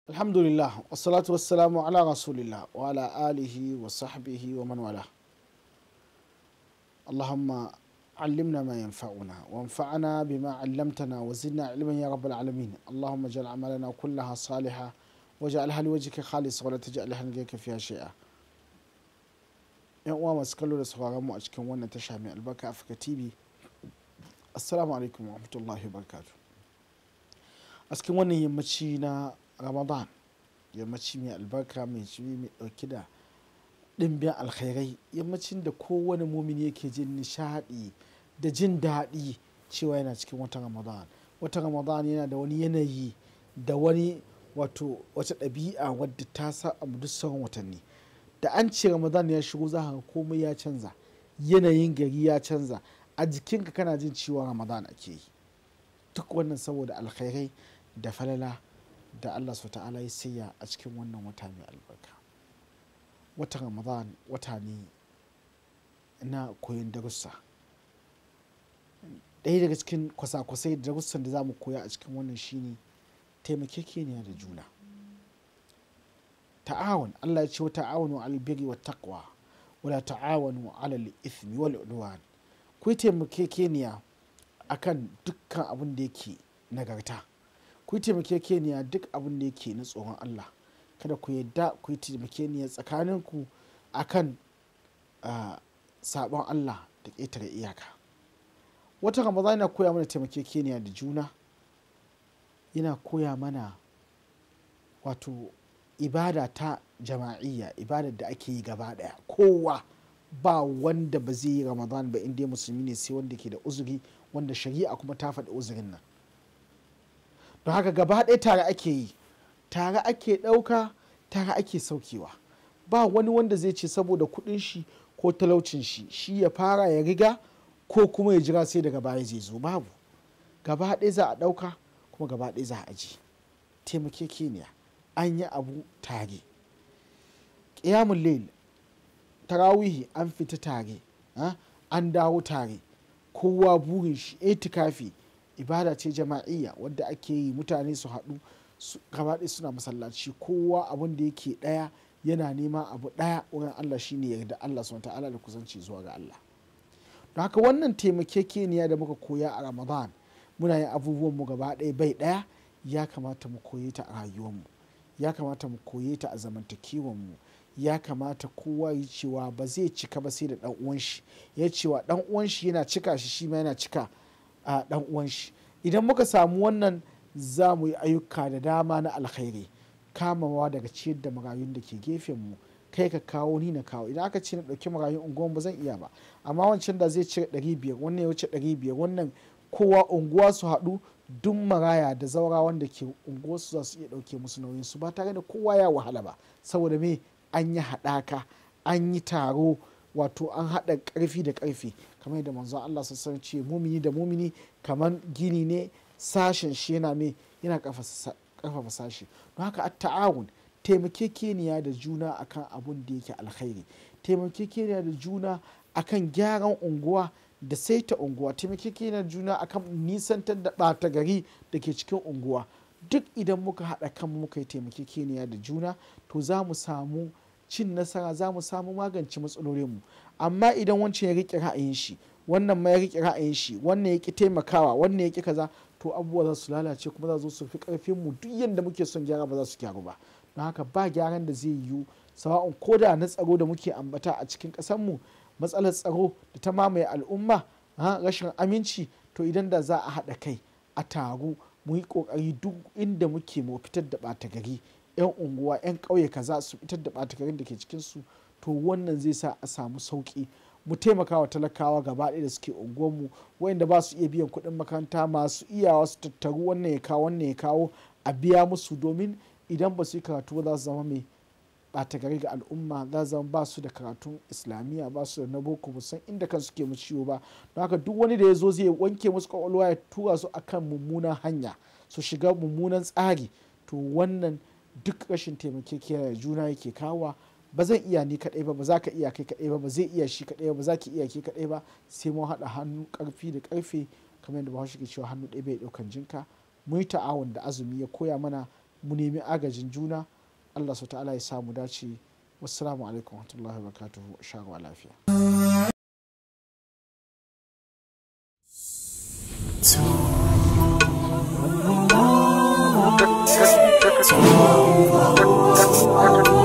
Alhamdulillah, wassalatu wassalamu ala rasulillah wa ala alihi wa sahbihi wa man wala. Allahumma allimna ma yanfa'una wa anfa'na bima 'allamtana wa zidna ilman ya rabbal alamin. Allahumma ij'al a'malana kullaha salihah waj'alha liwajhika khalisah wa la taj'alha lighayrika fiha shay'a. Yan uwa masu kallo da sauraron mu a cikin wannan tasha mai albarka Africa TV. Assalamu alaikum wa rahmatullahi wa barakatuh. A cikin wannan yammaci na Ramadan, yammaci mai albarka mai dauke da ɗimbin alkhairai, yammacin da kowane mumini yake jin nishadi da jin daɗi cewa yana cikin watan Ramadan. Watan Ramadan yana da wani yanayi da wani wata ɗabi'a wadda ta sa a duk sauran watanni. Da an ce Ramadan ya shigo za ka komai ya canza, yanayin gari ya canza, a jikinka kana jin cewa Ramadan ake yi. Duk wannan saboda alkhairai da falala da Allah subhanahu wa ta'ala ya sayya a cikin wannan wata mai albarka. Watan Ramadan wata ne na koyon darussa. Ɗaya daga cikin kwasa-kwasai da darussan da za mu koya a cikin wannan shine taimakekeniya da juna. Ta'awun, Allah ya ce wa ta'awunu 'alal birri wat taqwa wa la ta'awanu 'alal ithmi wal 'udwan. Ku yi taimakekeniya akan dukkan abin da yake nagarta. Ku yi taimakekeniya duk abin da yake na tsoron Allah. Kada ku yadda ku yi taimakekeniya tsakaninku akan sabon Allah da ƙetare iyaka. Wata Ramadan yana koya mana taimakekeniya da juna, yana koya mana wato ibada ta jama'iyya, ibadar da ake yi gaba ɗaya. Kowa ba wanda ba zai yi Ramadan ba inda musulmi ne sai wanda ke da uzuri, wanda shari'a kuma ta faɗi uzurin nan. Don haka gaba ɗaya tare ake yi, tare ake ɗauka, tare ake saukewa. Ba wani wanda zai ce saboda kuɗin shi ko talaucin shi, shi ya fara ya riga ko kuma ya jira sai daga baya zai zo. Babu, gaba ɗaya za a ɗauka kuma gaba ɗaya za a aji. Taimakekeniya, an yi abu tare. Ƙiyamun layl, tarawihi an fita tare, an dawo tare, kowa burin shi. Itikafi ibada ce jama'iyya wadda ake yi mutane su haɗu gaba ɗaya suna masallaci, kowa abin da yake ɗaya yana nema abu ɗaya wurin Allah shine yarda Allah subhanahu wa ta'ala da kusanci zuwa ga Allah. Don haka wannan taimakekeniya da muka koya a Ramadan, muna yin abubuwan mu gaba ɗaya bai ɗaya, ya kamata mu koye ta a rayuwar mu, ya kamata mu koye ta a zamantakewar mu, ya kamata kowa yi cewa ba zai cika ba sai da ɗan uwan shi, ya cewa ɗan uwan shi yana cika shi, shi ma yana cika a ɗan uwan shi. Idan muka samu wannan, za mu yi ayyuka da dama na alkhairi, kamawa daga ciyar da marayun da ke gefen mu, kai ka kawo ni na kawo. Idan aka ce na ɗauki marayun unguwan ba zan iya ba, amma wancan da zai cire 500, wannan ya wuce 500, wannan kowa unguwa su haɗu, duk maraya da zaura wanda ke unguwarsu za su iya ɗauke musu nauyin su ba tare da kowa ya wahala ba. Saboda me? An yi haɗaka, an yi taro, wato an haɗa ƙarfi da ƙarfe, kamar yadda manzon Allah sassan ce mumini da mumini kamar gini ne, sashen shi yana ƙarfafa sashi. Don haka at-ta'awun, taimakekeniya da juna akan abun da yake alkhairi, taimakekeniya da juna akan gyaran unguwa da saita unguwa, taimakekeniya da juna akan nisantar da ɓata gari da ke cikin unguwa. Duk idan muka haɗa kanmu muka yi taimakekeniya da juna, to za mu samu cin nasara, za mu samu magance matsalolinmu. Amma idan wancan ya riƙe ra'ayin shi, wannan ma ya riƙe ra'ayin shi, wannan ya ƙi taimakawa, wannan ya ƙi kaza, to abubuwa za su lalace kuma za su fi ƙarfin mu. Duk yanda muke son gyara ba za su gyaru ba. Don haka ba gyaran da zai yiwu, sawa'un ko da na tsaro da muke ambata a cikin ƙasarmu, matsalar tsaro da ta mamaye al'umma, rashin aminci, to idan da za a haɗa kai a taru mu yi ƙoƙari duk inda muke mu fitar da ɓata gari, 'yan unguwa 'yan ƙauye kaza su fitar da ɓata garin da ke cikinsu, to wannan zai sa a samu sauƙi. Mu taimaka wa talakawa gaba ɗaya da suke unguwarmu, wayanda ba su iya biyan kuɗin makaranta, masu iyawa su tattaru, wannan ya kawo wannan ya kawo, a biya musu, domin idan ba su yi karatu ba za su zama mai ɓata gari ga al'umma, za su zama ba su da karatun islamiyya, ba su da na boko, ba san inda kan suke mu ciwo ba. Don haka duk wani da ya zo zai wanke musu kwakwalwa ya tura su akan mummunan hanya, su shiga mummunan tsari, to wannan duk rashin taimakekeniya da juna yake kawo. Ba zan iya ni kaɗai ba, ba za ka iya kai kaɗai ba, ba zai iya shi kaɗai ba, ba za ki iya ke kaɗai ba, sai mun haɗa hannu ƙarfi da ƙarfe, kamar yadda Bahaushe ke cewa hannu ɗaya bai ɗaukan jinka. Mu yi ta'awun da azumi ya koya mana, mu nemi agajin juna. Allah su ta'ala ya samu dace. Wassalamu alaikum wa rahmatullahi wa barakatuhu. Shagwa lafiya. Oh